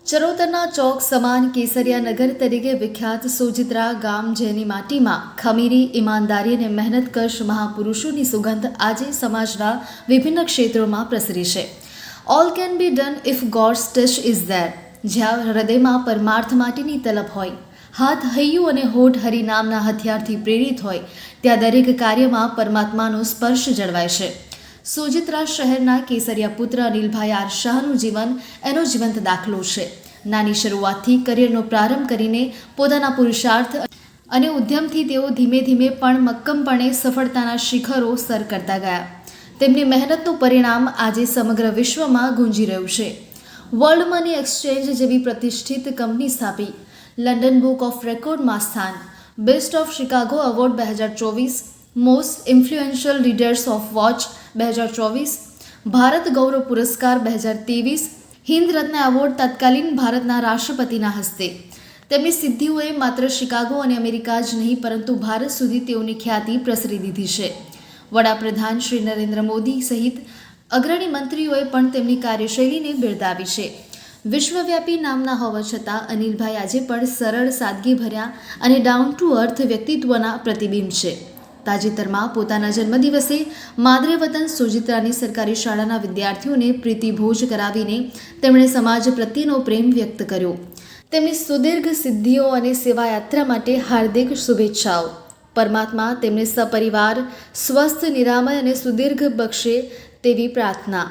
ચરોતરના ચોક સમાન કેસરિયા નગર તરીકે વિખ્યાત સોજિત્રા ગામ જેની માટીમાં ખમીરી, ઈમાનદારી અને મહેનતકશ મહાપુરુષોની સુગંધ આજે સમાજના વિભિન્ન ક્ષેત્રોમાં પ્રસરી છે. All can be done if gods touch is there. જ્યાં હૃદયમાં પરમાર્થ માટેની તલબ હોય, હાથ હૈયું અને હોઠ હરિનામના હથિયારથી પ્રેરિત હોય, ત્યાં દરેક કાર્યમાં પરમાત્માનો સ્પર્શ જળવાય છે. સોજિત્રા શહેરના કેસરિયા પુત્ર અનિલભાઈ આર શાહનું જીવન એનો જીવંત દાખલો છે. નાની શરૂઆતથી કરિયરનો પ્રારંભ કરીને પોતાના પુરુષાર્થ અને ઉદ્યમથી તેઓ ધીમે ધીમે પણ મક્કમપણે સફળતાના શિખરો સર કરતા ગયા. તેમની મહેનતનું પરિણામ આજે સમગ્ર વિશ્વમાં ગુંજી રહ્યું છે. વર્લ્ડ મની એક્સચેન્જ જેવી પ્રતિષ્ઠિત કંપની સ્થાપી, લંડન બુક ઓફ રેકોર્ડમાં સ્થાન, best of Chicago award 2024, most influential leaders of watch 2024, Bharat Gaurav પુરસ્કાર 2023, હિન્દ રત્ન એવોર્ડ તત્કાલીન ભારતના રાષ્ટ્રપતિના હસ્તે. તેમની સિદ્ધિઓએ માત્ર શિકાગો અને અમેરિકા જ નહીં પરંતુ ભારત સુધી તેઓની ખ્યાતિ પ્રસરી દીધી છે. વડાપ્રધાન શ્રી નરેન્દ્ર મોદી સહિત અગ્રણી મંત્રીઓએ પણ તેમની કાર્યશૈલીને બિરદાવી છે. વિશ્વવ્યાપી નામના હોવા છતાં અનિલભાઈ આજે પણ સરળ, સાદગીભર્યા અને ડાઉન ટુ અર્થ વ્યક્તિત્વના પ્રતિબિંબ છે. તાજેતરમાં પોતાના જન્મદિવસે માદરે વતન સોજિત્રાની સરકારી શાળાના વિદ્યાર્થીઓને પ્રીતિભોજ કરાવીને તેમણે સમાજ પ્રત્યેનો પ્રેમ વ્યક્ત કર્યો. તેમની સુદીર્ઘ સિદ્ધિઓ અને સેવાયાત્રા માટે હાર્દિક શુભેચ્છાઓ. પરમાત્મા તેમને સપરિવાર સ્વસ્થ, નિરામય અને સુદીર્ઘ બક્ષે તેવી પ્રાર્થના.